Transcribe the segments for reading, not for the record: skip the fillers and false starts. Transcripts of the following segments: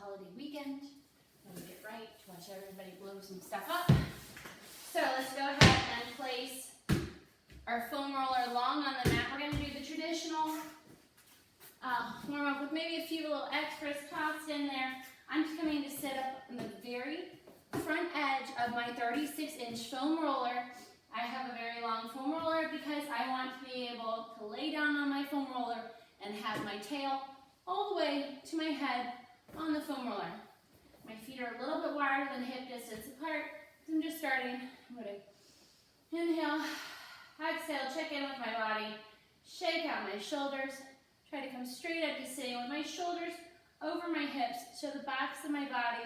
holiday weekend. Let me get right to watch everybody blow some stuff up. So let's go ahead and place our foam roller long on the mat. We're going to do the traditional warm up with maybe a few little extras tossed in there. I'm just coming to sit up on the very front edge of my 36-inch foam roller. I have a very long foam roller because I want to be able to lay down on my foam roller and have my tail all the way to my head on the foam roller. My feet are a little bit wider than hip distance apart. So I'm just starting. I'm going to inhale, exhale, check in with my body, shake out my shoulders, try to come straight up to sitting with my shoulders over my hips so the backs of my body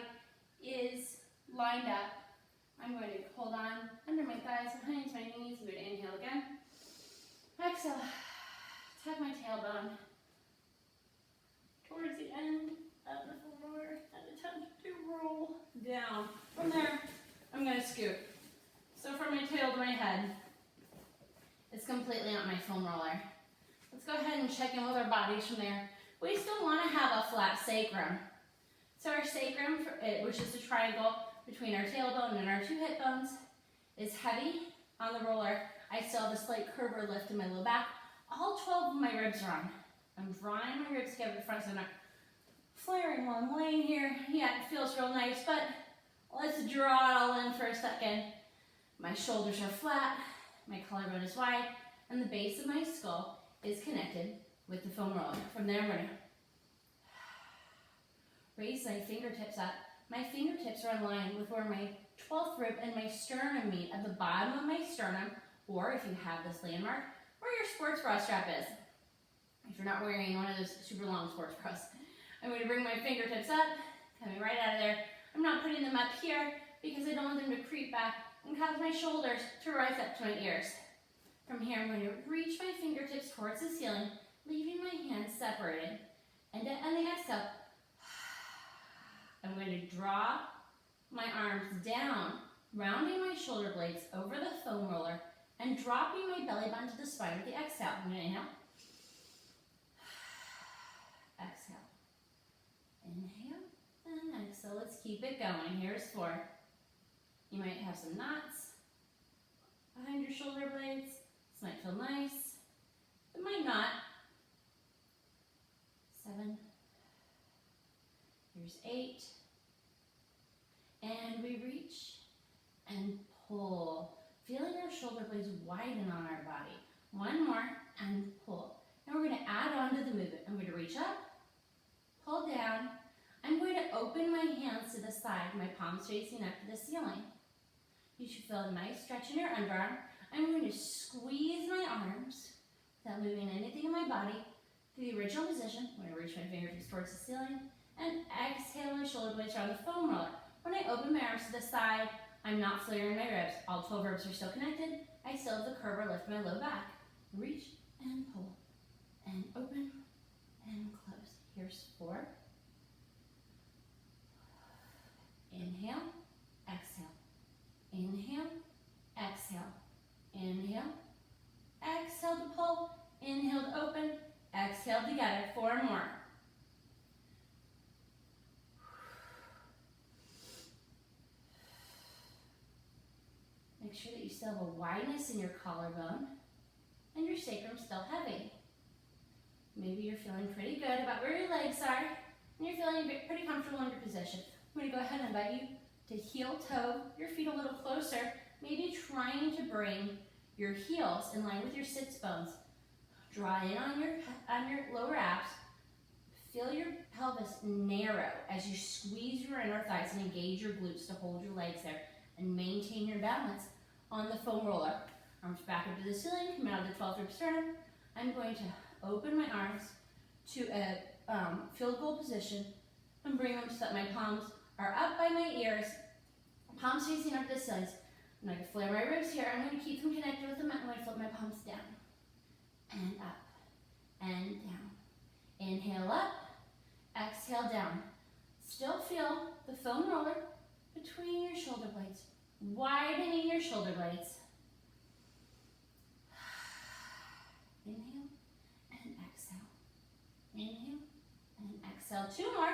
is lined up. I'm going to hold on under my thighs, behind my knees. I'm going to inhale again. Exhale, tuck my tailbone towards the end of the foam roller and attempt to roll down. From there, I'm going to scoot. So from my tail to my head, it's completely on my foam roller. Let's go ahead and check in with our bodies from there. We still want to have a flat sacrum. So our sacrum, which is the triangle between our tailbone and our two hip bones, is heavy on the roller. I still have a slight curve or lift in my low back. All 12 of my ribs are on. I'm drawing my ribs together to the front so I'm not flaring while I'm laying here. Yeah, it feels real nice, but let's draw it all in for a second. My shoulders are flat, my collarbone is wide, and the base of my skull is connected with the foam roller. From there, I'm going to raise my fingertips up. My fingertips are in line with where my 12th rib and my sternum meet at the bottom of my sternum, or if you have this landmark, where your sports bra strap is. If you're not wearing one of those super long sports bras. I'm going to bring my fingertips up, coming right out of there. I'm not putting them up here because I don't want them to creep back and cause my shoulders to rise up to my ears. From here, I'm going to reach my fingertips towards the ceiling, leaving my hands separated. And on the exhale, I'm going to draw my arms down, rounding my shoulder blades over the foam roller, and dropping my belly button to the spine with the exhale. I'm going to inhale. Exhale. Inhale and exhale. Let's keep it going. Here's 4. You might have some knots behind your shoulder blades. This might feel nice. It might not. 7. Here's 8. And we reach and pull. Feeling our shoulder blades widen on our body. 1 more and pull. Now we're going to add on to the movement. I'm going to reach up, pull down. I'm going to open my hands to the side, my palms facing up to the ceiling. You should feel a nice stretch in your underarm. I'm going to squeeze my arms without moving anything in my body to the original position. I'm going to reach my fingertips towards the ceiling and exhale my shoulder blades around the foam roller. When I open my arms to the side, I'm not flaring my ribs. All 12 ribs are still connected. I still have the curve or lift in my low back. Reach and pull and open and close. Here's 4. Inhale, exhale. Inhale, exhale. Inhale, exhale to pull. Inhale to open. Exhale together. 4 more. Make sure that you still have a wideness in your collarbone and your sacrum still heavy. Maybe you're feeling pretty good about where your legs are and you're feeling pretty comfortable in your position. I'm going to go ahead and invite you to heel toe your feet a little closer, maybe trying to bring your heels in line with your sits bones. Draw in on your lower abs. Feel your pelvis narrow as you squeeze your inner thighs and engage your glutes to hold your legs there and maintain your balance on the foam roller. Arms back up to the ceiling, come out of the 12th rib sternum. I'm going to open my arms to a field goal position and bring them so that my palms are up by my ears, palms facing up to the ceilings. I'm not going to flare my ribs here. I'm going to keep them connected with the mat. I'm going to flip my palms down and up and down. Inhale up, exhale down. Still feel the foam roller between your shoulder blades, widening your shoulder blades. Inhale and exhale. Inhale and exhale. 2 more.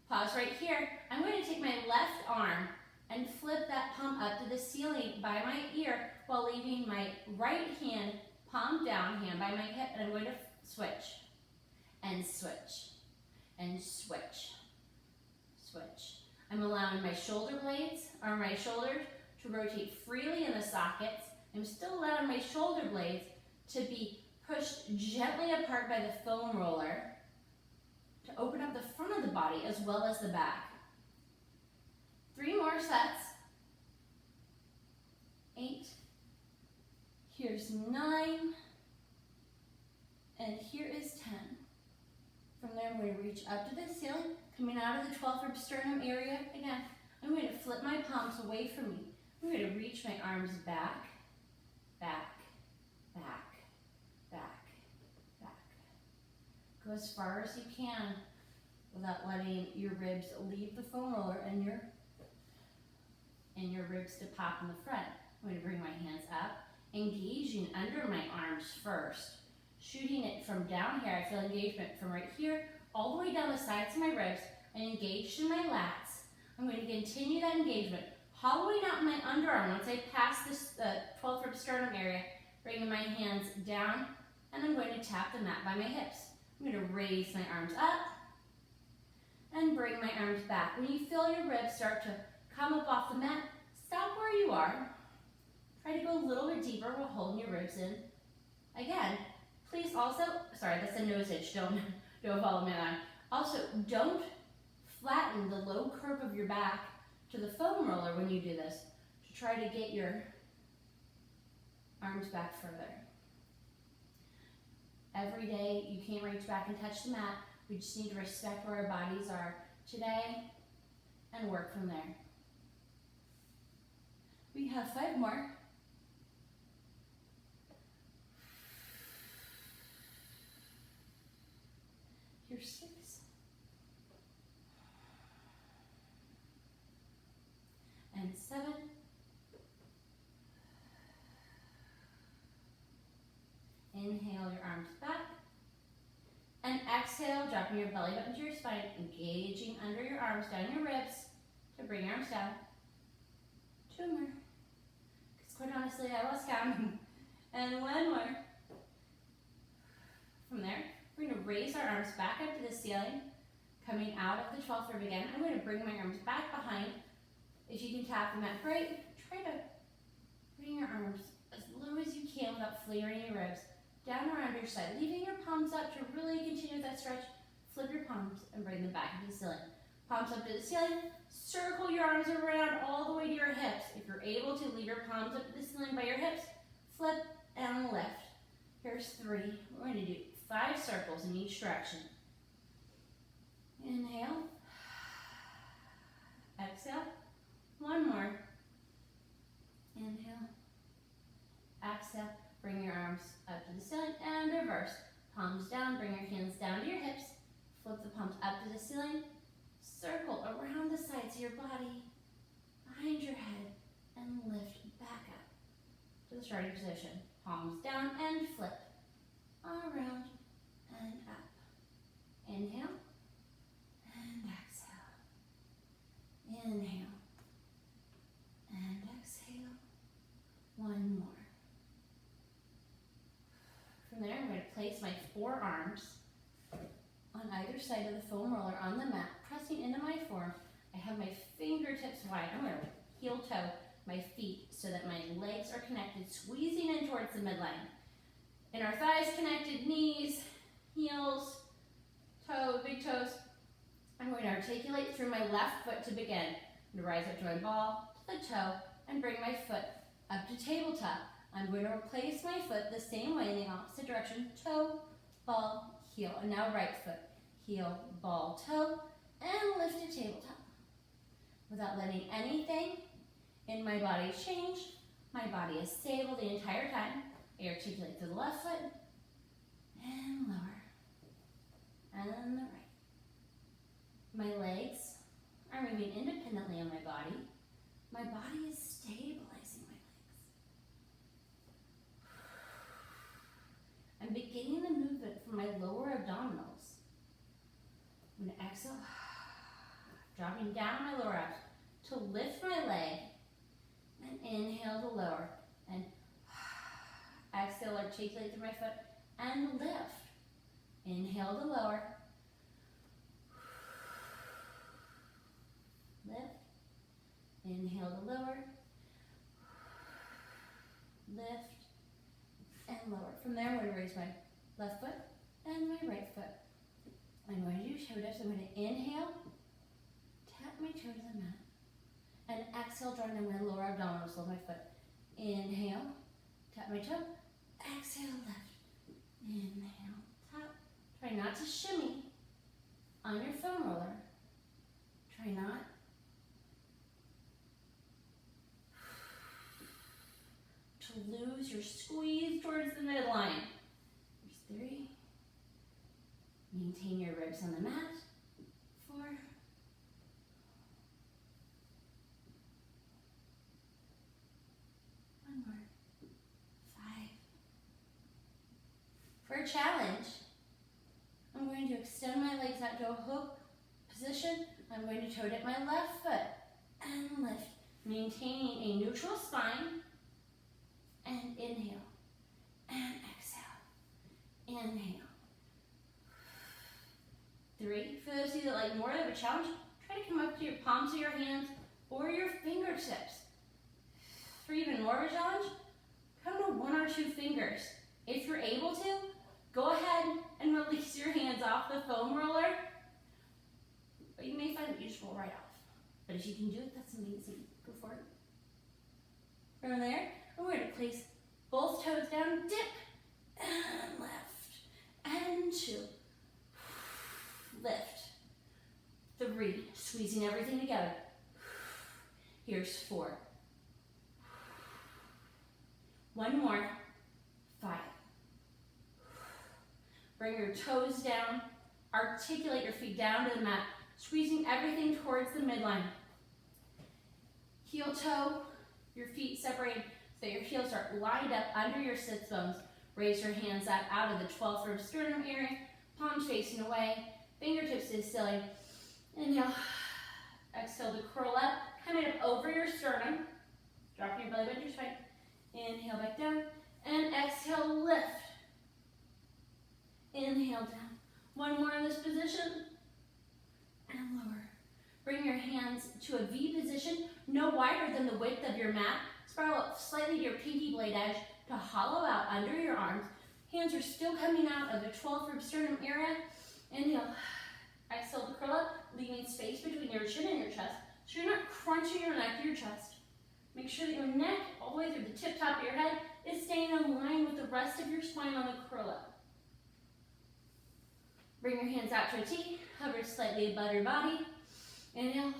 Pause right here. I'm going to take my left arm and flip that palm up to the ceiling by my ear while leaving my right hand palm down, hand by my hip, and I'm going to switch and switch and switch, switch. I'm allowing my shoulder blades or my shoulders to rotate freely in the sockets. I'm still allowing my shoulder blades to be pushed gently apart by the foam roller to open up the front of the body as well as the back. 3 more sets. 8. Here's 9. And here is 10. From there, I'm going to reach up to the ceiling, coming out of the 12th rib sternum area. Again, I'm going to flip my palms away from me. I'm going to reach my arms back, back, back, back, back. Go as far as you can without letting your ribs leave the foam roller and your ribs to pop in the front. I'm going to bring my hands up, engaging under my arms first. Shooting it from down here, I feel engagement from right here all the way down the sides of my ribs and engaged in my lats. I'm going to continue that engagement, hollowing out my underarm once I pass this 12th rib sternum area, bringing my hands down, and I'm going to tap the mat by my hips. I'm going to raise my arms up and bring my arms back. When you feel your ribs start to come up off the mat, stop where you are. Try to go a little bit deeper while holding your ribs in. Again, please also, sorry, that's a nose itch, don't follow me on. Also, don't flatten the low curve of your back to the foam roller when you do this, to try to get your arms back further. Every day, you can't reach back and touch the mat. We just need to respect where our bodies are today and work from there. We have 5 more. Here's 6. And 7. Inhale your arms back. And exhale, dropping your belly button to your spine, engaging under your arms, down your ribs, to bring your arms down. 2 more. Because quite honestly, I lost count. And 1 more. From there, we're going to raise our arms back up to the ceiling, coming out of the 12th rib again. I'm going to bring my arms back behind. If you can tap the mat, great. Try to bring your arms as low as you can without flaring your ribs. Down around your side, leaving your palms up to really continue that stretch. Flip your palms and bring them back into the ceiling. Palms up to the ceiling. Circle your arms around all the way to your hips. If you're able to, leave your palms up to the ceiling by your hips. Flip and lift. Here's 3. We're going to do 5 circles in each direction. Inhale. Exhale. 1 more. Inhale. Exhale. Bring your arms up to the ceiling and reverse. Palms down, bring your hands down to your hips. Flip the palms up to the ceiling. Circle around the sides of your body, behind your head, and lift back up to the starting position. Palms down and flip. Around and up. Inhale and exhale. Inhale and exhale. 1 more. From there, I'm going to place my forearms on either side of the foam roller on the mat, pressing into my forearm. I have my fingertips wide. I'm going to heel toe my feet so that my legs are connected, squeezing in towards the midline. And our thighs connected, knees, heels, toe, big toes. I'm going to articulate through my left foot to begin. I'm going to rise up to my ball, to the toe, and bring my foot up to tabletop. I'm going to replace my foot the same way in the opposite direction. Toe, ball, heel. And now right foot. Heel, ball, toe, and lift to tabletop. Without letting anything in my body change, my body is stable the entire time. I articulate to the left foot, and lower, and the right. My legs are moving independently on my body. My body is stabilizing my legs. I'm beginning the movement from my lower abdominals. I'm going to exhale dropping down my lower abs to lift my leg, and inhale to lower, and exhale, articulate through my foot, and lift. Inhale to lower, lift, inhale to lower, lift, and lower. From there, I'm going to raise my left foot and my right foot. I'm going to do toe dips. I'm going to inhale, tap my toe to the mat, and exhale, drawing down my lower abdominals with my foot. Inhale, tap my toe, exhale, lift. Inhale, tap. Try not to shimmy on your foam roller. Try not. To lose your squeeze towards the midline. There's 3. Maintain your ribs on the mat. 4. 1 more. 5. For a challenge, I'm going to extend my legs out to a hook position. I'm going to toe dip my left foot and lift, maintaining a neutral spine. And inhale, and exhale, inhale. 3, for those of you that like more of a challenge, try to come up to your palms of your hands or your fingertips. For even more of a challenge, come to 1 or 2 fingers. If you're able to, go ahead and release your hands off the foam roller, but you may find that you just roll right off. But if you can do it, that's amazing. Go for it. From there, we're going to place both toes down, dip, and left, and 2, lift, 3, squeezing everything together. Here's 4. 1 more, 5. Bring your toes down, articulate your feet down to the mat, squeezing everything towards the midline. Heel toe, your feet separated so your heels are lined up under your sits bones. Raise your hands up out of the 12th rib sternum area, palms facing away, fingertips to the ceiling. Inhale, exhale to curl up, coming up over your sternum, dropping your belly button to your spine. Inhale back down, and exhale, lift. Inhale down. 1 more in this position, and lower. Bring your hands to a V position, no wider than the width of your mat. Spiral up slightly to your pinky blade edge to hollow out under your arms. Hands are still coming out of the 12th rib sternum area. Inhale, exhale to curl up, leaving space between your chin and your chest, so you're not crunching your neck to your chest. Make sure that your neck, all the way through the tip top of your head, is staying in line with the rest of your spine on the curl up. Bring your hands out to a T, hover slightly above your body. Inhale,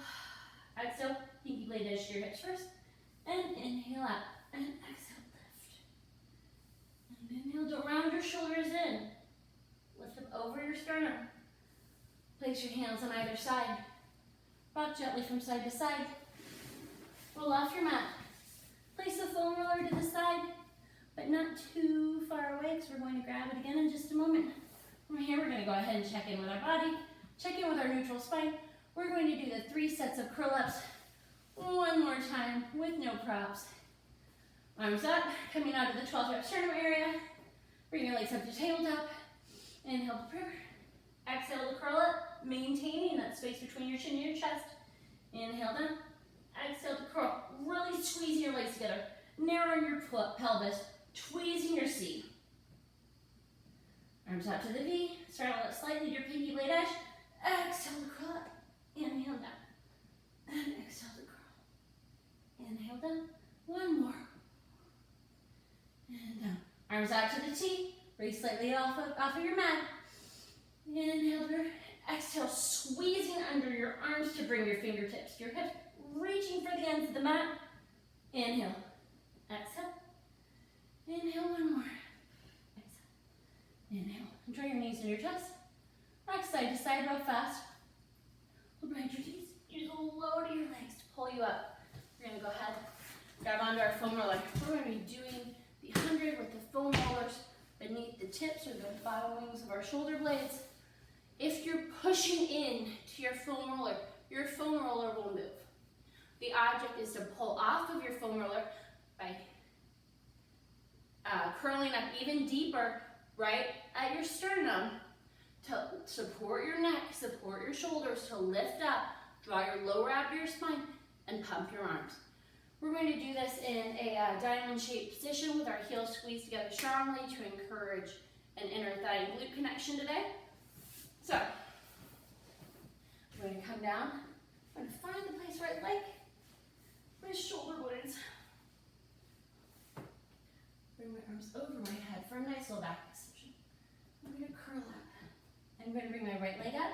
exhale, pinky blade edge to your hips first, and inhale out, and exhale, lift. And inhale to round your shoulders in. Lift up over your sternum. Place your hands on either side. Rock gently from side to side. Roll off your mat. Place the foam roller to the side, but not too far away because we're going to grab it again in just a moment. From here, we're going to go ahead and check in with our body, check in with our neutral spine. We're going to do the 3 sets of curl-ups 1 more time with no props. Arms up, coming out of the 12th rib sternum area. Bring your legs up to tabletop. Inhale to prayer. Exhale to curl up, maintaining that space between your chin and your chest. Inhale down. Exhale to curl. Really squeezing your legs together. Narrowing your pelvis. Tweezing your C. Arms out to the V. Straddle up slightly to your pinky blade edge. Exhale to curl up. Inhale down. And exhale to curl. Inhale down. 1 more. And down. Arms out to the T. Raise slightly off of your mat. Inhale to exhale, squeezing under your arms to bring your fingertips to your hips. Reaching for the ends of the mat. Inhale. Exhale. Inhale 1 more. Exhale. Inhale. And draw your knees in your chest. Rock side to side real fast. Behind your knees. Use a lower to your legs to pull you up. We're going to go ahead, grab onto our foam roller. We're going to be doing the 100 with the foam rollers beneath the tips or the bottom wings of our shoulder blades. If you're pushing in to your foam roller, your foam roller will move. The object is to pull off of your foam roller by curling up even deeper right at your sternum to support your neck, support your shoulders, to lift up, draw your lower out of your spine, and pump your arms. We're going to do this in a diamond-shaped position with our heels squeezed together strongly to encourage an inner thigh and glute connection today. So, I'm going to come down. I'm going to find the place where I like my shoulder blades. Bring my arms over my head for a nice little back extension. I'm going to curl up. I'm going to bring my right leg up,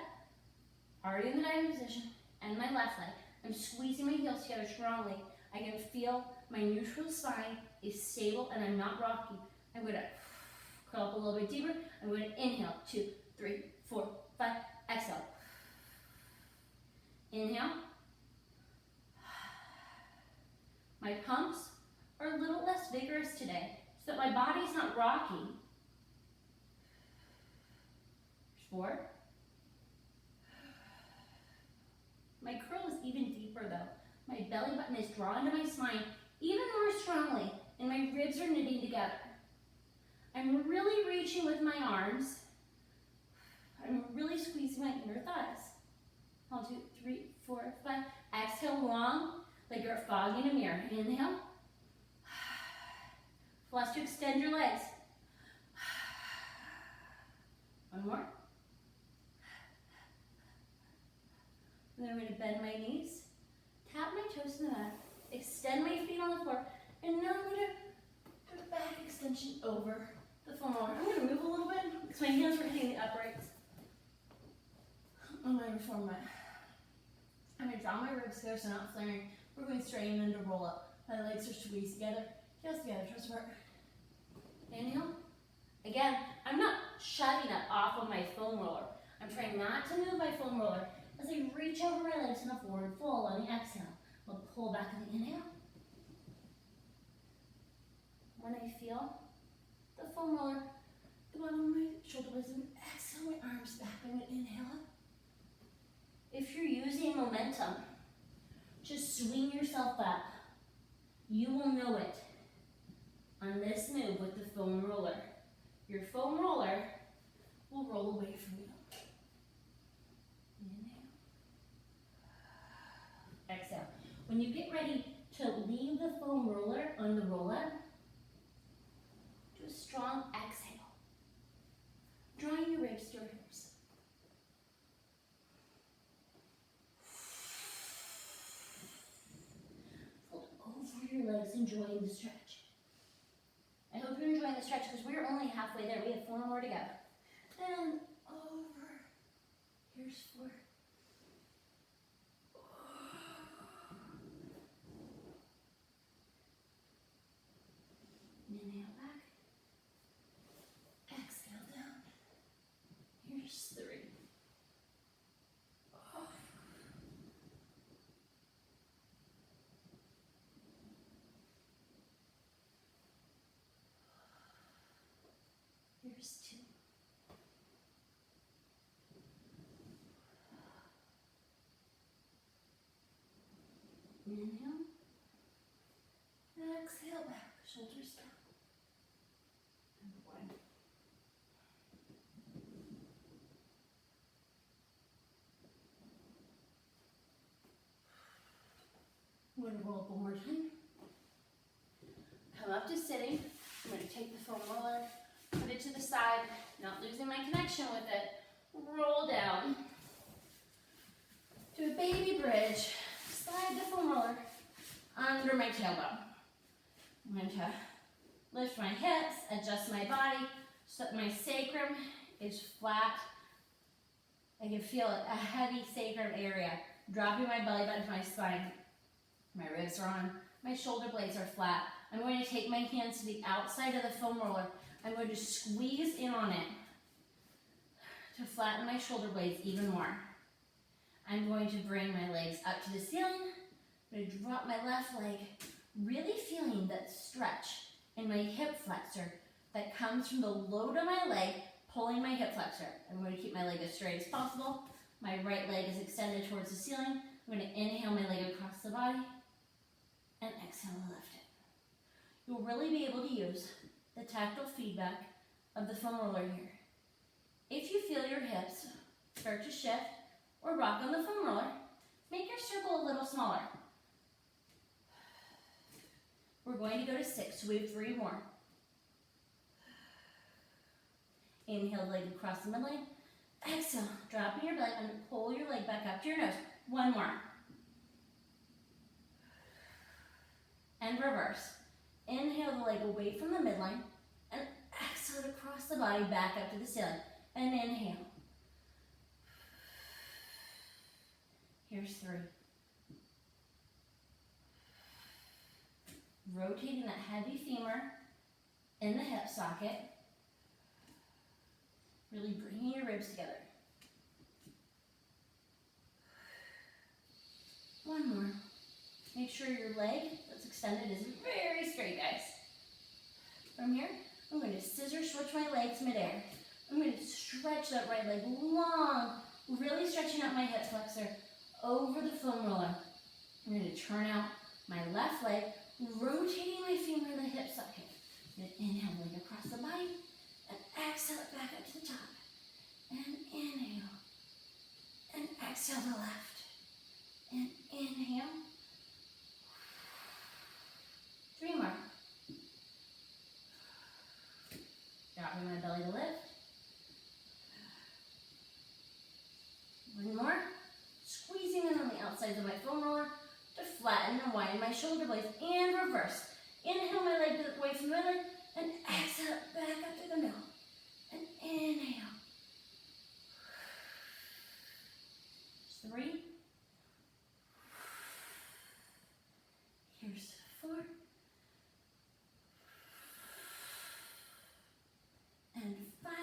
already in the diamond position, and my left leg. I'm squeezing my heels together strongly. I can feel my neutral spine is stable and I'm not rocking. I'm going to curl up a little bit deeper. I'm going to inhale, 2, 3, 4, 5, exhale. Inhale. My pumps are a little less vigorous today so that my body's not rocking. 4. My curl is even deeper though. My belly button is drawn to my spine even more strongly, and my ribs are knitting together. I'm really reaching with my arms. I'm really squeezing my inner thighs. 1, 2, 3, 4, 5. Exhale long, like you're fogging a mirror. Inhale. Flush to extend your legs. 1 more. Then I'm going to bend my knees, tap my toes to the mat, extend my feet on the floor, and now I'm going to do a back extension over the foam roller. I'm going to move a little bit because my hands were hitting the uprights on my reform mat. I'm going to draw my ribs together so I'm not flaring. We're going to straighten and to roll up. My legs are squeezed together, heels together, toes apart. Inhale. Again, I'm not shoving up off of my foam roller. I'm trying not to move my foam roller as I reach over my legs in a forward fold on the exhale. I'll pull back on the inhale. When I feel the foam roller, the bottom of my shoulder blades, and exhale my arms back. I'm going to inhale up. If you're using momentum, just swing yourself up. You will know it on this move with the foam roller. Your foam roller will roll away from you. Exhale. When you get ready to leave the foam roller on the roll-up, do a strong exhale. Drawing your ribs to your hips. Fold over your legs, enjoying the stretch. I hope you're enjoying the stretch because we're only halfway there. We have 4 more to go. And over. Here's 4. Inhale back. Exhale down. Here's 3. Here's 2. Inhale. Exhale back, shoulders down. And 1. I'm going to roll up 1 more time. Come up to sitting. I'm going to take the foam roller, put it to the side, not losing my connection with it. Roll down to a baby bridge. Slide the foam roller under my tailbone. I'm going to lift my hips, adjust my body so that my sacrum is flat. I can feel a heavy sacrum area dropping my belly button to my spine. My ribs are on, my shoulder blades are flat. I'm going to take my hands to the outside of the foam roller. I'm going to squeeze in on it to flatten my shoulder blades even more. I'm going to bring my legs up to the ceiling. I'm going to drop my left leg, really feeling that stretch in my hip flexor that comes from the load of my leg pulling my hip flexor. I'm going to keep my leg as straight as possible. My right leg is extended towards the ceiling. I'm going to inhale my leg across the body and exhale to lift it. You'll really be able to use the tactile feedback of the foam roller here. If you feel your hips start to shift or rock on the foam roller, make your circle a little smaller. We're going to go to 6, so we have 3 more. Inhale, leg across the midline. Exhale, dropping your belly and pull your leg back up to your nose. 1 more. And reverse. Inhale the leg away from the midline and exhale it across the body back up to the ceiling. And inhale. Here's 3. Rotating that heavy femur in the hip socket. Really bringing your ribs together. 1 more. Make sure your leg that's extended is very straight, guys. From here, I'm going to scissor switch my legs midair. I'm going to stretch that right leg long, really stretching out my hip flexor over the foam roller. I'm going to turn out my left leg, rotating my femur in the hip socket. I'm going to inhale, leg across the body, and exhale it back up to the top. And inhale, and exhale to left. And inhale. 3 more. Dropping my belly to lift. 1 more. Squeezing in on the outsides of my foam roller to flatten and widen my shoulder blades. And reverse. Inhale my leg away from the middle and exhale back up to the middle. And inhale. 3. Here's 4. And 5.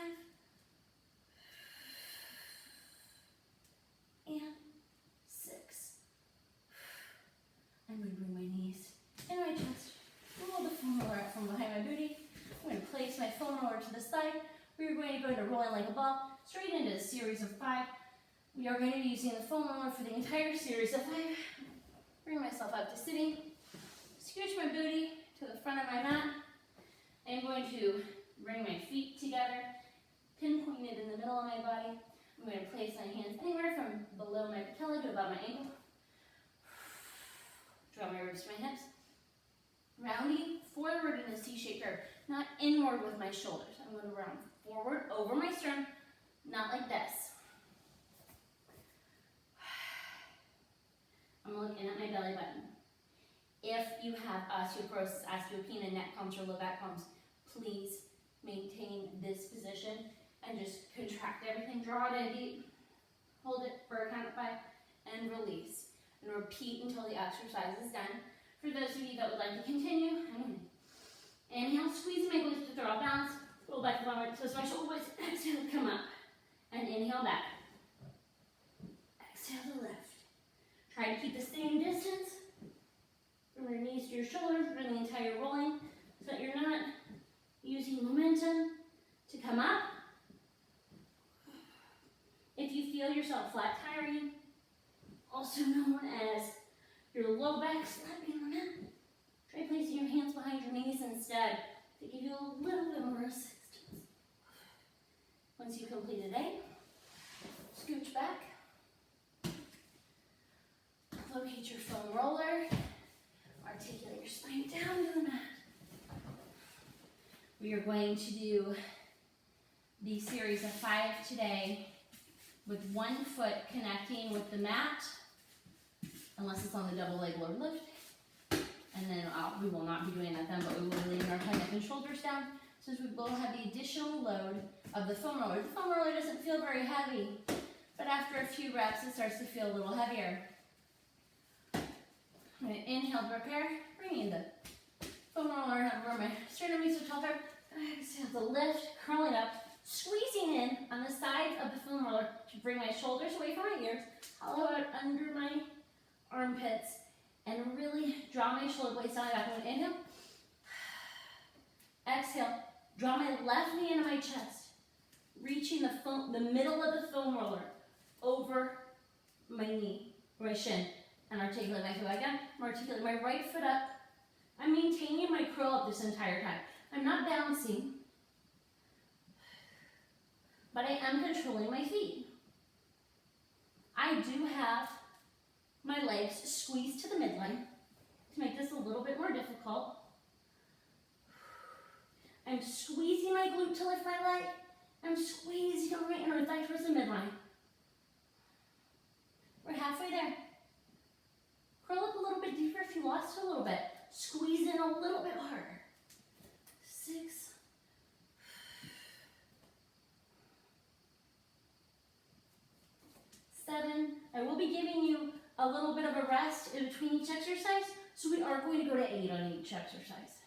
And 6. I'm going to bring my knees in my chest. Roll the foam roller out from behind my booty. I'm going to place my foam roller to the side. We're going to go into rolling like a ball, straight into a series of 5. We are going to be using the foam roller for the entire series of 5. Bring myself up to sitting. Scooch my booty to the front of my mat. I'm going to bring my feet together, pinpointed in the middle of my body. I'm going to place my hands anywhere from below my patella to above my ankle. Draw my ribs to my hips. Rounding forward in a C-shaped curve, not inward with my shoulders. I'm going to round forward over my sternum, not like this. I'm looking at my belly button. If you have osteoporosis, osteopenia, neck cramps, or low back cramps, please maintain this position and just contract everything. Draw it in deep. Hold it for a count of 5 and release. And repeat until the exercise is done. For those of you that would like to continue, I'm going to inhale, squeeze my glutes to throw off balance. Roll back forward, twist my shoulder blades. Exhale, come up. And inhale back. Exhale to lift. Try to keep the same distance from your knees to your shoulders for the entire rolling so that you're not using momentum to come up. If you feel yourself flat tiring, also known as your low back slapping the mat, try placing your hands behind your knees instead to give you a little bit more assistance. Once you complete a day, scooch back. Locate your foam roller. Articulate your spine down to the mat. We are going to do the series of 5 today with one foot connecting with the mat, unless it's on the double leg load lift. And then we will not be doing that then, but we will be leaving our head, neck, and shoulders down since we will have the additional load of the foam roller. The foam roller doesn't feel very heavy, but after a few reps, it starts to feel a little heavier. I'm going to inhale to prepare, bringing the foam roller over my sternum, knees to tailbone. Exhale to lift, curling up, squeezing in on the sides of the foam roller to bring my shoulders away from my ears, hollow out under my armpits, and really draw my shoulder blades down my back. I'm going to inhale. Exhale, draw my left knee into my chest, reaching the middle of the foam roller over my knee, or my shin, and articulate my foot back down. I'm articulating my right foot up. I'm maintaining my curl up this entire time. I'm not bouncing, but I am controlling my feet. I do have my legs squeezed to the midline to make this a little bit more difficult. I'm squeezing my glute to lift my leg. I'm squeezing on my inner thigh towards the midline. We're halfway there. Curl up a little bit deeper if you lost a little bit. Squeeze in a little bit harder. 6. 7. I will be giving you a little bit of a rest in between each exercise, so we are going to go to 8 on each exercise.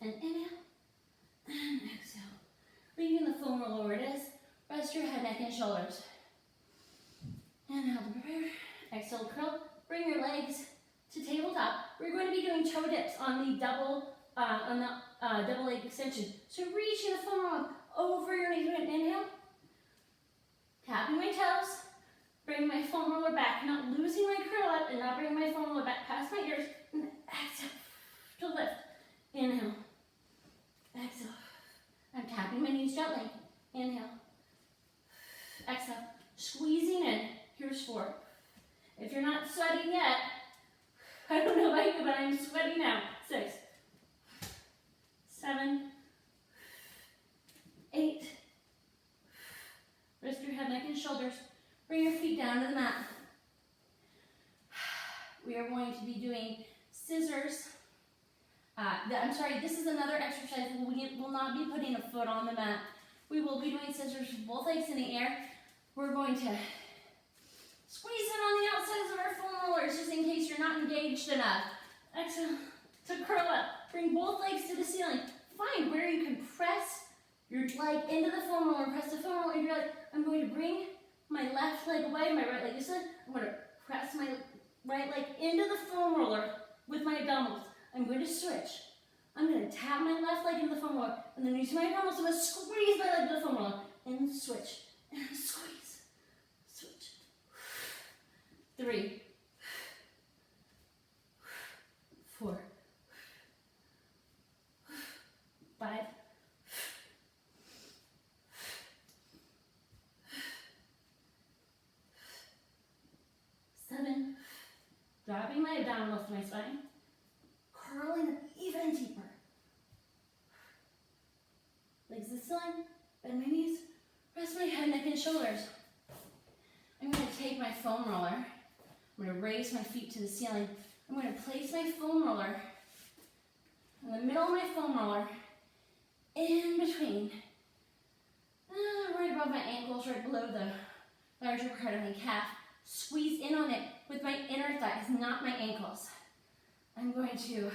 And inhale, and exhale. Leaving the foam roller where it is. Rest your head, neck, and shoulders. Inhale to prepare. Exhale to curl. Bring your legs to tabletop. We're going to be doing toe dips on the double leg extension. So reaching the foam roller over your knees. Inhale. Tapping my toes. Bring my foam roller back. Not losing my curl up and not bringing my foam roller back past my ears. And exhale to lift. Inhale. Exhale. I'm tapping my knees gently. Inhale. Exhale. Squeezing in. Here's 4. If you're not sweating yet, I don't know about you, but I'm sweating now. 6. 7. 8. Rest your head, neck, and shoulders. Bring your feet down to the mat. We are going to be doing scissors. I'm sorry, this is another exercise. We will not be putting a foot on the mat. We will be doing scissors with both legs in the air. We're going to squeeze in on the outsides of our foam rollers just in case you're not engaged enough. Exhale to curl up. Bring both legs to the ceiling. Find where you can press your leg into the foam roller. Press the foam roller into your leg. I'm going to bring my left leg away, my right leg is in. I'm going to press my right leg into the foam roller with my abdominals. I'm going to switch. I'm going to tap my left leg into the foam roller, and then using my abdominals, I'm going to squeeze my leg to the foam roller, and switch, and squeeze, switch. 3, 4, 5, 7, dropping my abdominals to my spine, curling up even deeper. Legs to the ceiling, bend my knees, rest my head, neck, and shoulders. I'm going to take my foam roller. I'm going to raise my feet to the ceiling. I'm going to place my foam roller in the middle of my foam roller, in between, right above my ankles, right below the larger part of my calf. Squeeze in on it with my inner thighs, not my ankles. I'm going to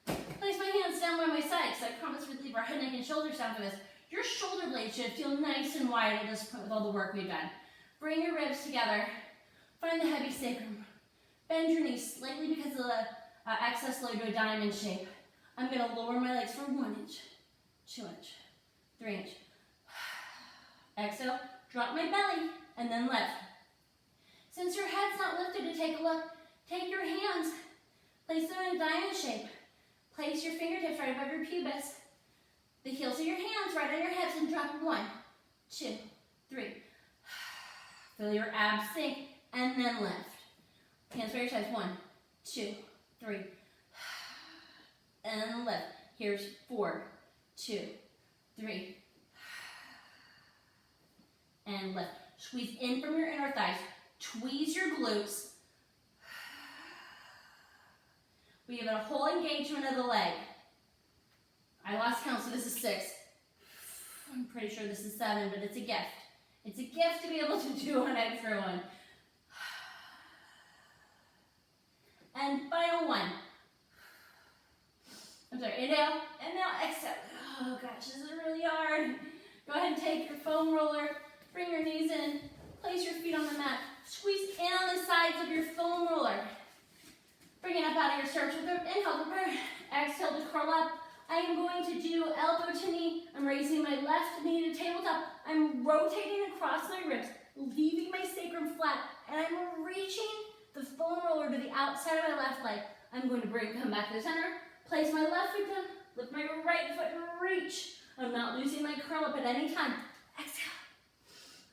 place my hands down by my sides, so I promise we'd leave our head, neck, and shoulders down for this. Your shoulder blades should feel nice and wide at this point with all the work we've done. Bring your ribs together. Find the heavy sacrum. Bend your knees slightly because of the excess load to a diamond shape. I'm going to lower my legs for 1 inch, 2 inch, 3 inch. Exhale, drop my belly, and then lift. Since your head's not lifted to take a look, take your hands, place them in a diamond shape. Place your fingertips right above your pubis. The heels of your hands right on your hips and drop 1, 2, 3. Feel your abs sink and then lift. Hands by your sides. 1, 2, 3. And lift. Here's 4, 2, 3. And lift. Squeeze in from your inner thighs. Tweeze your glutes. We give it a whole engagement of the leg. I lost count, so this is 6. I'm pretty sure this is 7, but it's a gift. It's a gift to be able to do an extra one. And final one. I'm sorry, inhale, and now exhale. Oh gosh, this is really hard. Go ahead and take your foam roller, bring your knees in, place your feet on the mat, squeeze in on the sides of your foam roller. Bring it up out of your stretch with inhale, prepare. Exhale to curl up. I am going to do elbow to knee. I'm raising my left knee to tabletop. I'm rotating across my ribs, leaving my sacrum flat, and I'm reaching the foam roller to the outside of my left leg. I'm going to come back to the center, place my left foot down, lift my right foot and reach. I'm not losing my curl up at any time. Exhale.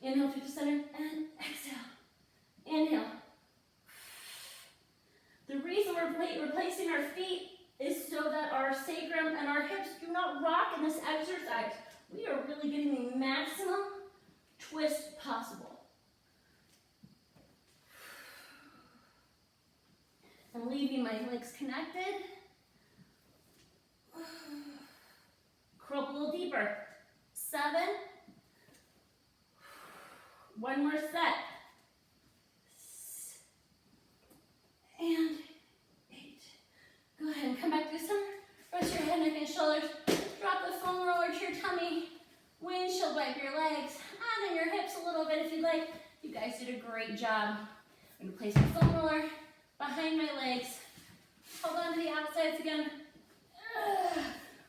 Inhale through the center and exhale. Inhale. The reason we're replacing our feet is so that our sacrum and our hips do not rock in this exercise. We are really getting the maximum twist possible. I'm leaving my legs connected. Curl up a little deeper. 7. One more set. And 8. Go ahead and come back to the center. Rest your head, neck, and shoulders. Drop the foam roller to your tummy. Windshield wipe your legs. Add in your hips a little bit if you'd like. You guys did a great job. I'm going to place my foam roller behind my legs. Hold on to the outsides again.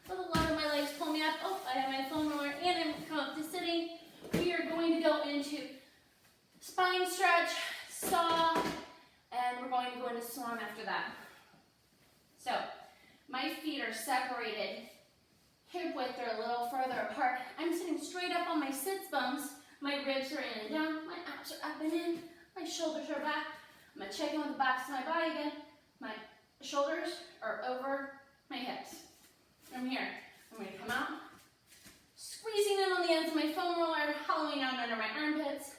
Let a lot of my legs pull me up. Oh, I have my foam roller and I'm come up to sitting. We are going to go into spine stretch, saw, and we're going to go into swan after that. So, my feet are separated. Hip width are a little further apart. I'm sitting straight up on my sits bones. My ribs are in and down. My abs are up and in. My shoulders are back. I'm going to check in with the backs of my body again. My shoulders are over my hips. From here, I'm going to come out, squeezing in on the ends of my foam roller, hollowing out under my armpits.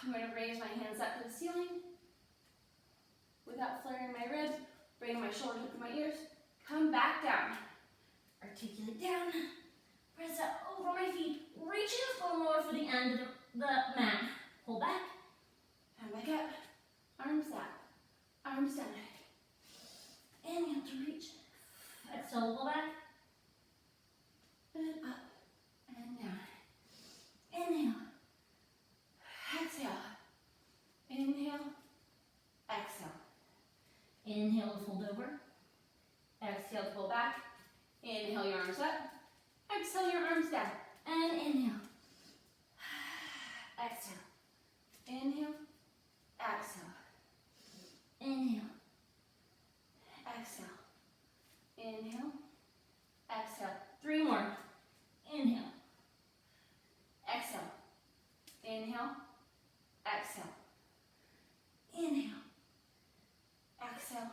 I'm going to raise my hands up to the ceiling without flaring my ribs, bring my shoulders up to my ears, come back down, articulate down, press up over my feet, reaching the foam roller for the end of the mat. Pull back, come back up, arms out, arms down. Inhale to reach. Exhale, pull back, and up, and down. Inhale, exhale, inhale, exhale. Inhale to fold over, exhale to pull back, inhale your arms up, exhale your arms down, and inhale, exhale, inhale, exhale, inhale, exhale. Inhale, exhale. 3 more. Inhale, exhale. Inhale, exhale. Inhale, exhale.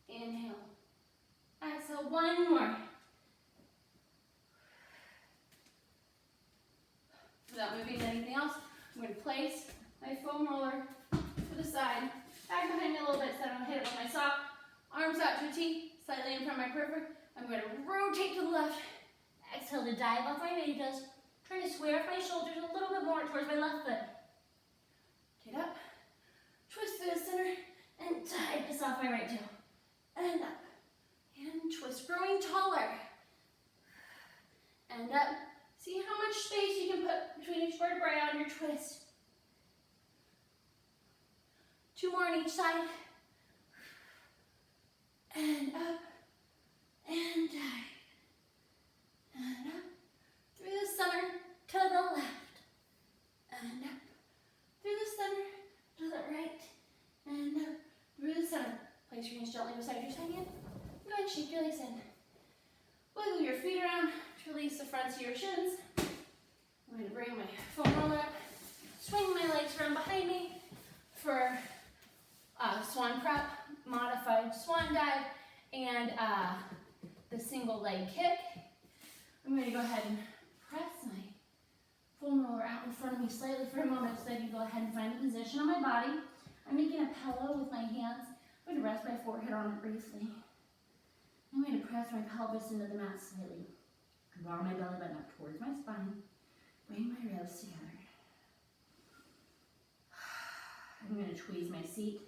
Inhale, exhale. 1 more. Without moving anything else, I'm going to place my foam roller to the side, back behind me a little bit so I don't hit it with my sock. Arms out to a T. Slightly in front of my periphery. I'm going to rotate to the left. Exhale to dive off my meditas. Trying to square off my shoulders a little bit more towards my left foot. Get up. Twist to the center. And dive this off my right toe. And up. And twist. Growing taller. And up. See how much space you can put between each vertebrae on your twist. 2 more on each side. And up, and dive, and up, through the center, to the left, and up, through the center, to the right, and up, through the center. Place your hands gently beside your second. Go ahead and shake your legs in. Wiggle your feet around to release the fronts of your shins. I'm going to bring my foam roller up, swing my legs around behind me for swan prep, modified swan dive, and the single leg kick. I'm going to go ahead and press my foam roller out in front of me slightly for a moment so that I can go ahead and find a position on my body. I'm making a pillow with my hands. I'm going to rest my forehead on it briefly. I'm going to press my pelvis into the mat slightly. Draw my belly button up towards my spine. Bring my ribs together. I'm going to tweeze my seat.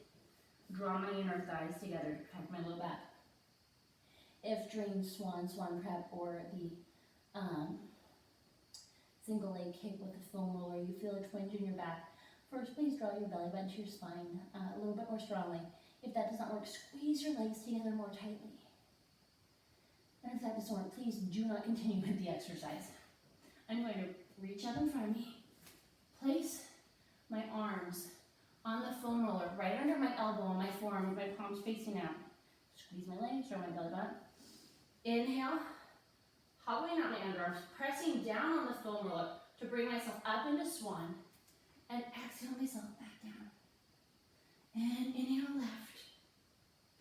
Draw my inner thighs together to protect my low back. If during swan prep, or the single leg kick with the foam roller, you feel a twinge in your back, first please draw your belly button to your spine a little bit more strongly. If that does not work, squeeze your legs together more tightly. And if that doesn't work, please do not continue with the exercise. I'm going to reach up in front of me, Place my arms on the foam roller, right under my elbow, on my forearm, with my palms facing out. Squeeze my legs, or my belly button. Inhale, hobbling out my underarms, pressing down on the foam roller to bring myself up into swan, and exhale myself back down. And inhale, left,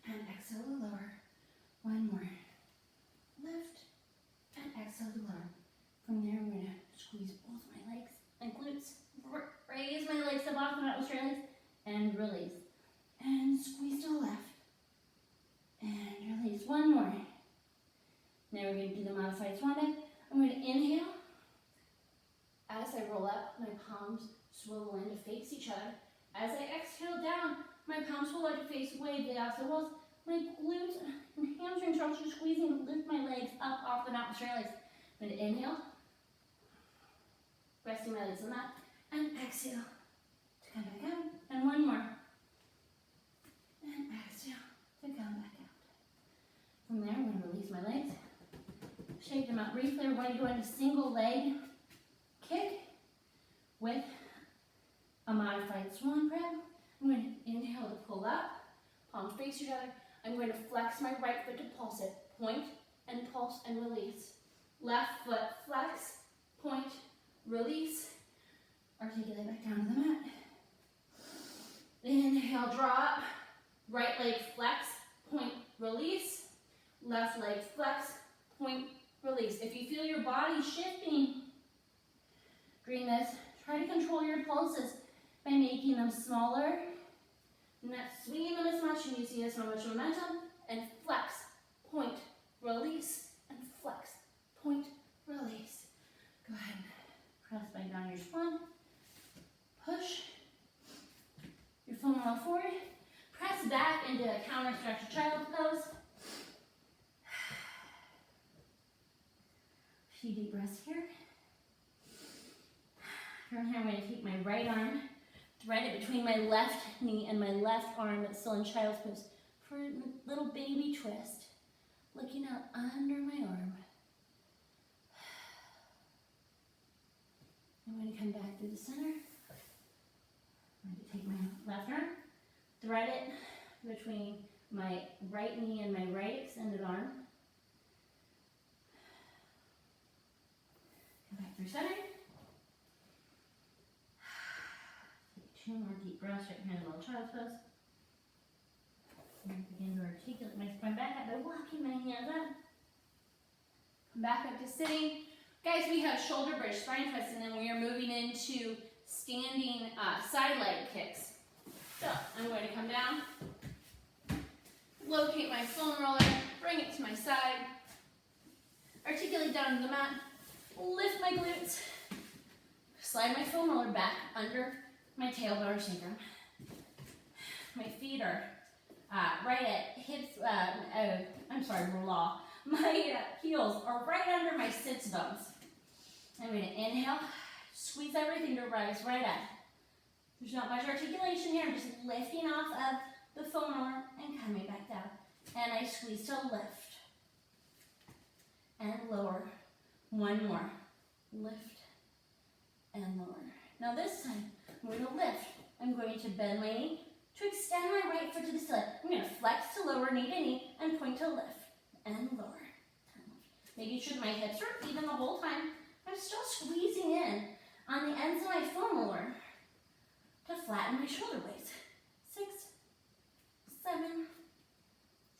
and exhale to lower. One more. Lift, and exhale to lower. From there, I'm going to squeeze both my legs and glutes. Raise my legs up off the mat with straight legs, and release. And squeeze to the left. And release. One more. Now we're going to do the modified swan dive. I'm going to inhale. As I roll up, my palms swivel in to face each other. As I exhale down, my palms will like to face away the opposite walls. My glutes and hamstrings are also squeezing to lift my legs up off the mat with straight legs. I'm going to inhale, resting my legs on that, and exhale to come back out. And one more. And exhale to come back out. From there, I'm going to release my legs, shake them out briefly. We're going to go into single leg kick with a modified swan crab. I'm going to inhale to pull up, palms face each other. I'm going to flex my right foot to pulse it. Point and pulse and release. Left foot flex, point, release. Articulate back down to the mat. Inhale, drop. Right leg flex, point, release. Left leg flex, point, release. If you feel your body shifting during this, try to control your pulses by making them smaller, not swinging them as much, and using as much momentum, and flex, point, release, and flex, point, release. Go ahead and press back down your spine. Push your foam roll forward. Press back into a counter stretch child pose. A few deep breaths here. From here, I'm going to take my right arm, thread it between my left knee and my left arm that's still in child's pose for a little baby twist, looking out under my arm. I'm going to come back through the center. I'm going to take my left arm, thread it between my right knee and my right extended arm. Come back through center. Take 2 more deep breaths, right hand in little child's pose. And begin to articulate my spine back up by walking my hands up. Come back up to sitting. Guys, we have shoulder bridge, spine twist, and then we are moving into standing side leg kicks. So I'm going to come down, locate my foam roller, bring it to my side, articulate down to the mat, lift my glutes, slide my foam roller back under my tailbone or sacrum. My feet are right at hips, raw. My heels are right under my sits bones. I'm going to inhale, squeeze everything to rise right up. There's not much articulation here. I'm just lifting off of the foam roller and coming back down. And I squeeze to lift and lower. One more. Lift and lower. Now this time, I'm going to lift. I'm going to bend my knee to extend my right foot to the ceiling. I'm going to flex to lower knee to knee and point to lift and lower. Making sure my hips are even the whole time. I'm still squeezing in on the ends of my foam roller to flatten my shoulder blades. 6, 7,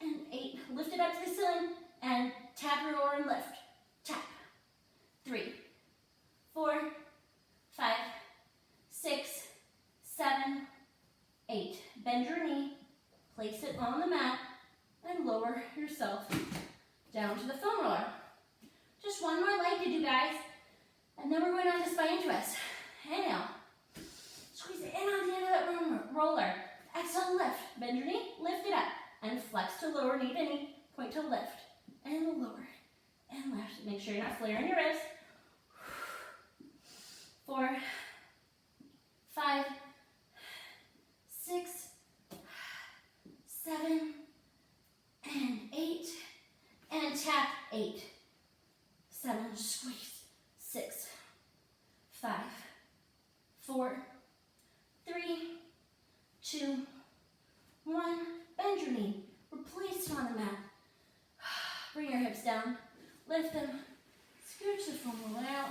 and 8. Lift it up to the ceiling and tap your roller and lift. Tap. 3, 4, 5, 6, 7, 8. Bend your knee, place it on the mat, and lower yourself down to the foam roller. Just one more leg to do, guys. And then we're going on to spine twist. Inhale. Squeeze it in on the end of that roller. Exhale, lift. Bend your knee, lift it up. And flex to lower knee to knee. Point to lift. And lower. And lift. Make sure you're not flaring your ribs. 4, 5, 6, 7, and 8. And tap. 8, 7, squeeze. 6, 5, 4, down, lift them, scooch the foam roller out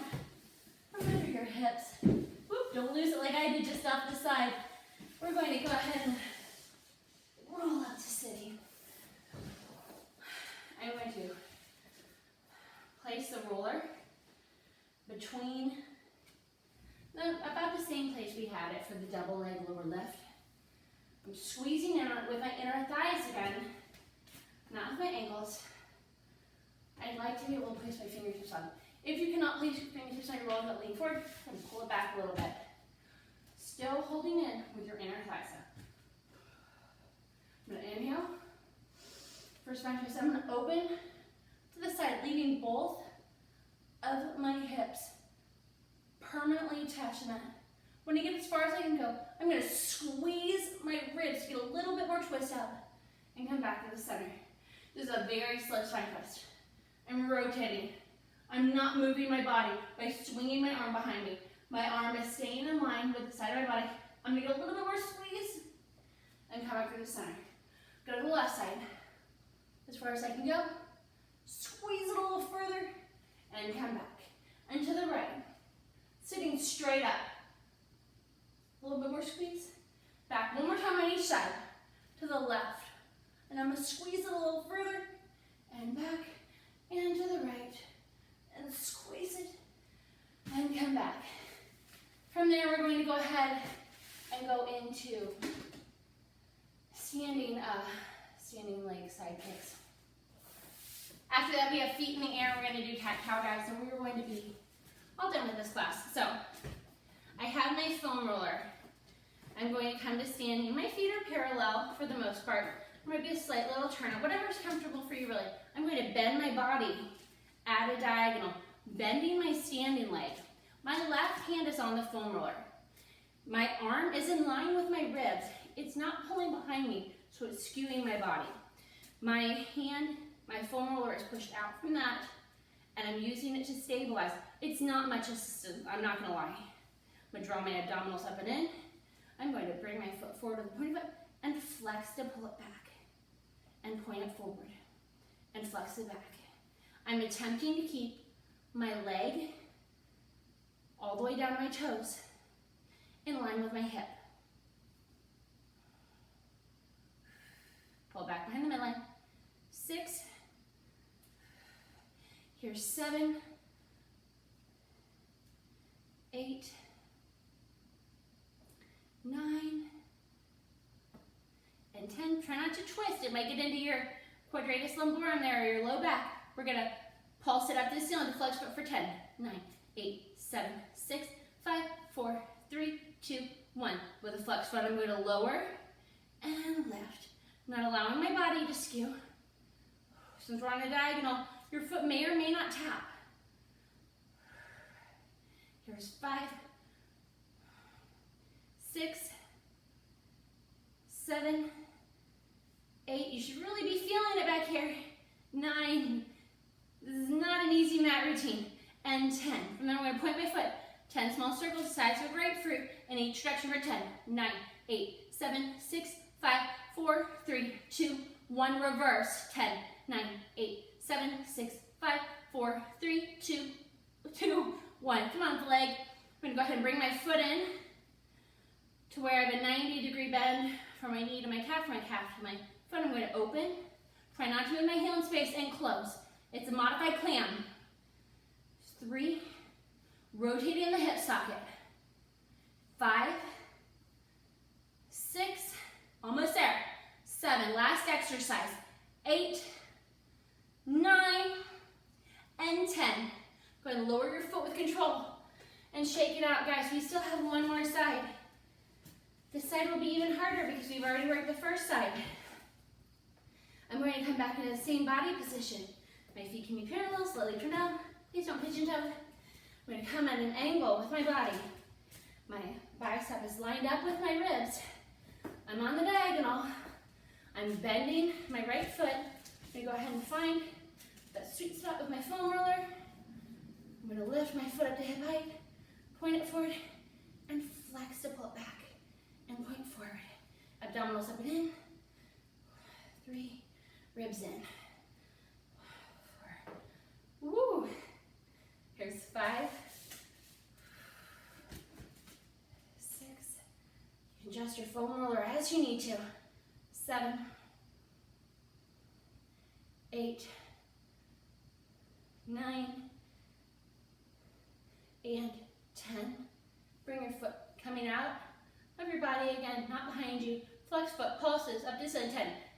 from under your hips. Whoop, don't lose it like I did just off the side. We're going to go ahead and roll out to sitting. I'm going to place the roller between about the same place we had it for the double leg lower lift. I'm squeezing in with my inner thighs again, not with my ankles. I'd like to be able to place my fingertips on. If you cannot place your fingertips on your roller, but lean forward and pull it back a little bit. Still holding in with your inner thighs up. I'm going to inhale. First back twist. I'm going to open to the side, leaving both of my hips permanently attached to that. When I get as far as I can go, I'm going to squeeze my ribs to get a little bit more twist out and come back to the center. This is a very slow spine twist. I'm rotating. I'm not moving my body by swinging my arm behind me. My arm is staying in line with the side of my body. I'm going to get a little bit more squeeze and come back to the center. Go to the left side. As far as I can go. Squeeze it a little further and come back. And to the right. Sitting straight up. A little bit more squeeze. Back one more time on each side. To the left. And I'm going to squeeze it a little further. And back. And to the right. And squeeze it. And come back. From there, we're going to go ahead and go into standing leg side kicks. After that, we have feet in the air. We're going to do cat-cow, guys, and we're going to be all done with this class. So, I have my foam roller. I'm going to come to standing. My feet are parallel for the most part. There might be a slight little turn up, whatever's comfortable for you, really. I'm going to bend my body at a diagonal, bending my standing leg. My left hand is on the foam roller. My arm is in line with my ribs. It's not pulling behind me, so it's skewing my body. My hand, my foam roller is pushed out from that, and I'm using it to stabilize. It's not much assistance, I'm not going to lie. I'm going to draw my abdominals up and in. I'm going to bring my foot forward with the point of it and flex to pull it back, and point it forward, and flex it back. I'm attempting to keep my leg all the way down to my toes in line with my hip. Pull back behind the midline. 6. Here's 7. 8. 9. And 10. Try not to twist. It might get into your quadratus lumborum there or your low back. We're going to pulse it up to the ceiling to flex foot for 10. 9, 8, 7, 6, 5, 4, 3, 2, 1. With a flex foot, I'm going to lower and lift. I'm not allowing my body to skew. Since we're on a diagonal, your foot may or may not tap. Here's 5, 6, 7, 8. You should really be feeling it back here. 9. This is not an easy mat routine. And 10. And then I'm going to point my foot. 10 small circles, size of a grapefruit, in each direction for 10. 9, 8, 7, 6, 5, 4, 3, 2, 1. Reverse. 10, 9, 8, 7, 6, 5, 4, 3, 2, 1. Come on, the leg. I'm going to go ahead and bring my foot in to where I have a 90-degree bend from my knee to my calf to my foot. I'm going to open. Try not to move my heel in space and close. It's a modified clam. 3. Rotating the hip socket. 5, 6, almost there. 7, last exercise. 8, 9, and 10. Go ahead and lower your foot with control and shake it out. Guys, we still have one more side. This side will be even harder because we've already worked the first side. I'm going to come back into the same body position. My feet can be parallel, slowly turn down. Please don't pigeon toe. I'm going to come at an angle with my body. My bicep is lined up with my ribs. I'm on the diagonal. I'm bending my right foot. I'm going to go ahead and find that sweet spot with my foam roller. I'm going to lift my foot up to hip height, point it forward, and flex to pull it back, and point forward. Abdominals up and in. 3, ribs in. 4, 5, 6. You can adjust your foam roller as you need to. 7, 8, 9, and 10. Bring your foot coming out of your body again, not behind you. Flex foot, pulses up to 10,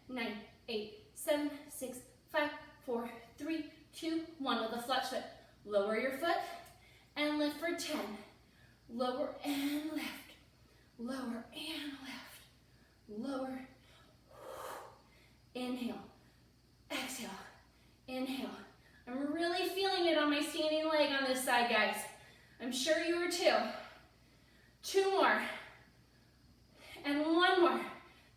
9, 8, 7, 6, 5, 4, 3, 2, 1. With a flex foot, lower your foot and lift for 10. Lower and lift. Lower and lift. Lower. Inhale. Exhale. Inhale. I'm really feeling it on my standing leg on this side, guys. I'm sure you are too. 2 more. And 1 more.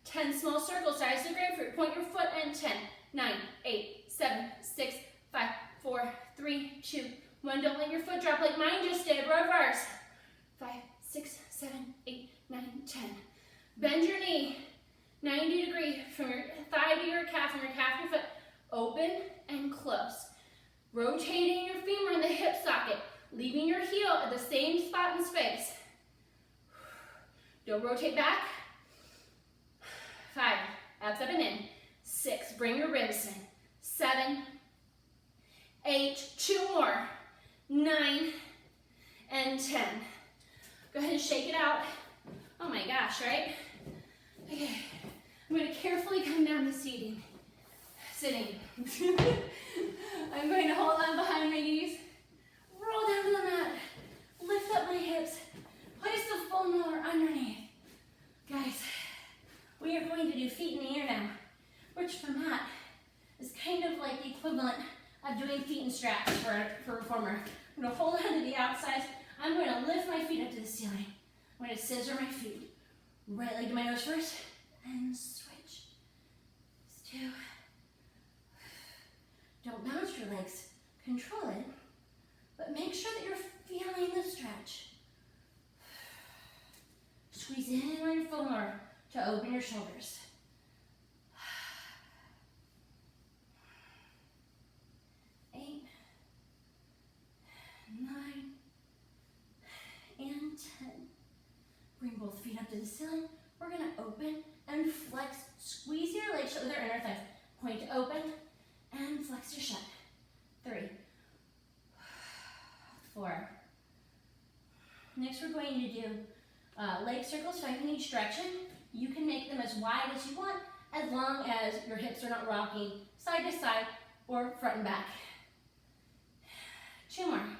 10 small circle size to grapefruit. Point your foot and 10, 9, 8, 7, 6, 5, 4, 3, 2, 1. Don't let your foot drop like mine just did. Reverse. 5, 6, 7, 8, 9, 10. Bend your knee 90 degrees from your thigh to your calf, from your calf to your foot. Open and close. Rotating your femur in the hip socket, leaving your heel at the same spot in space. Don't rotate back. 5, abs up and in. 6, bring your ribs in. 7, 8, 2 more. 9, and 10. Go ahead and shake it out. Oh my gosh, right? Okay, I'm going to carefully come down to sitting. I'm going to hold on behind my knees, roll down to the mat, lift up my hips, place the foam roller underneath. Guys, we are going to do feet in the air now, which for Matt is kind of like the equivalent of doing feet and straps for a reformer. I'm going to hold on to the outsides. I'm going to lift my feet up to the ceiling. I'm going to scissor my feet. Right leg to my nose first, and switch. 2. Don't bounce your legs. Control it, but make sure that you're feeling the stretch. Squeeze in on your foam roller to open your shoulders. 8, 9, and 10. Bring both feet up to the ceiling. We're going to open and flex. Squeeze your legs shut with your inner thighs. Point to open and flex to shut. 3, 4. Next, we're going to do leg circles, 5 in each direction. You can make them as wide as you want, as long as your hips are not rocking side to side or front and back. 2 more.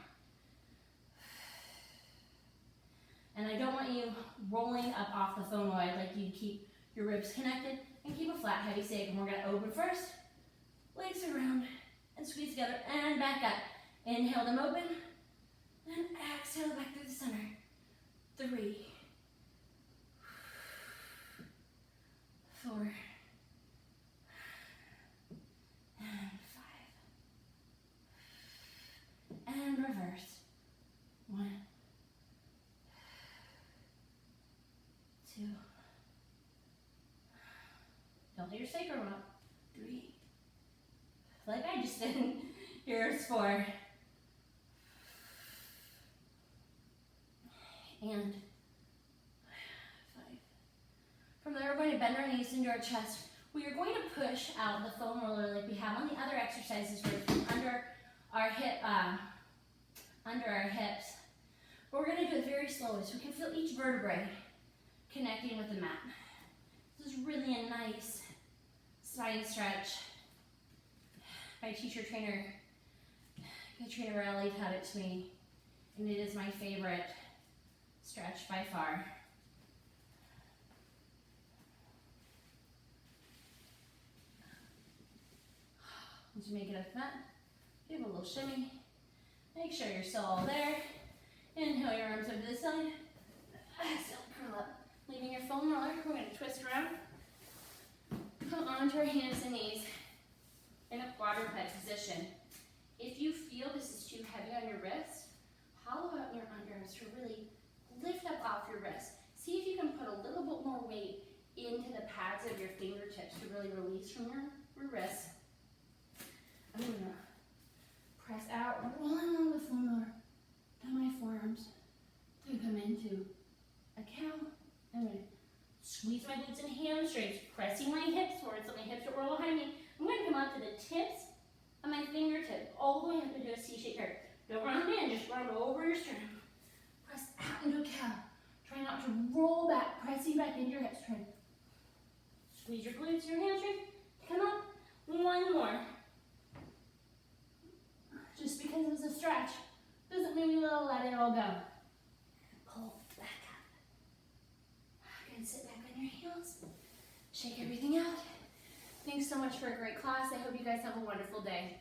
And I don't want you rolling up off the foam roller. I'd like you to keep your ribs connected and keep a flat, heavy sacrum. We're going to open first, legs around, and squeeze together, and back up. Inhale them open, and exhale back through the center. 3, 4, and 5. And reverse. 1, 2. Don't let your sacrum up. 3. Like I just did. Here's 4. And 5. From there, we're going to bend our knees into our chest. We are going to push out the foam roller like we have on the other exercises, where it's under our hips. But we're going to do it very slowly, so we can feel each vertebrae connecting with the mat. This is really a nice spine stretch. My teacher trainer, Katrina Morelli, taught it to me, and it is my favorite stretch by far. Once you make it up mat, give a little shimmy. Make sure you're still all there. Inhale your arms over to the side. Exhale, curl up. Leaving your foam roller, we're going to twist around. Come onto our hands and knees in a quadruped position. If you feel this is too heavy on your wrist, hollow out your underarms to really lift up off your wrist. See if you can put a little bit more weight into the pads of your fingertips to really release from your wrists. I'm going to press out, rolling along the foam roller. hamstrings, pressing my hips forward so my hips are roll behind me. I'm going to come up to the tips of my fingertips, all the way up into a C-shaped curve. Don't run them in, just run them over your sternum. Press out into a cow. Try not to roll back, pressing back into your hips. Try to squeeze your glutes, your hamstrings. Come up. One more. Just because it's a stretch doesn't mean we will let it all go. Pull back up. Good, sit back on your heels. Shake everything out. Thanks so much for a great class. I hope you guys have a wonderful day.